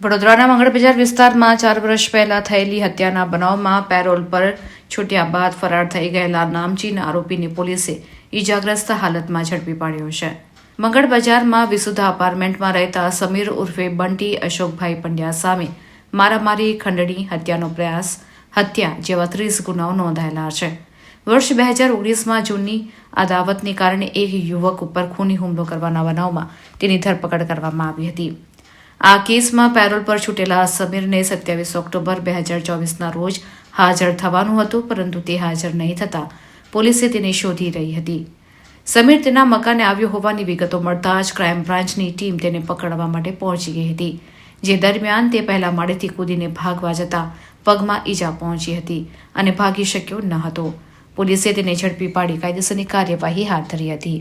વડોદરાના મંગળબજાર વિસ્તારમાં 4 વર્ષ પહેલા થયેલી હત્યાના બનાવમાં પેરોલ પર છૂટ્યા બાદ ફરાર થઈ ગયેલા નામચીન આરોપીને પોલીસે ઈજાગ્રસ્ત હાલતમાં ઝડપી પાડ્યો છે. મંગળબજારમાં વિસુધા અપાર્ટમેન્ટમાં રહેતા સમીર ઉર્ફે બંટી અશોકભાઈ પંડ્યા સામે મારામારી, ખંડણી, હત્યાનો પ્રયાસ, હત્યા જેવા 30 ગુનાઓ નોંધાયેલા છે. વર્ષ 2019માં જૂની અદાવતને કારણે એક યુવક ઉપર ખૂની હુમલો કરવાના બનાવમાં તેની ધરપકડ કરવામાં આવી હતી. આ કેસમાં પેરોલ પર છૂટેલા સમીરને 27 ઓક્ટોબર 2024ના રોજ હાજર થવાનું હતું, પરંતુ તે હાજર નહીં થતાં પોલીસે તેને શોધી રહી હતી. સમીર તેના મકાને આવ્યો હોવાની વિગતો મળતા જ ક્રાઇમ બ્રાન્ચની ટીમ તેને પકડવા માટે પહોંચી ગઈ હતી. જે દરમિયાન તે પહેલા માળેથી કૂદીને ભાગવા જતા પગમાં ઈજા પહોંચી હતી અને ભાગી શક્યો ન હતો. પોલીસે તેને ઝડપી પાડી કાયદેસરની કાર્યવાહી હાથ ધરી હતી.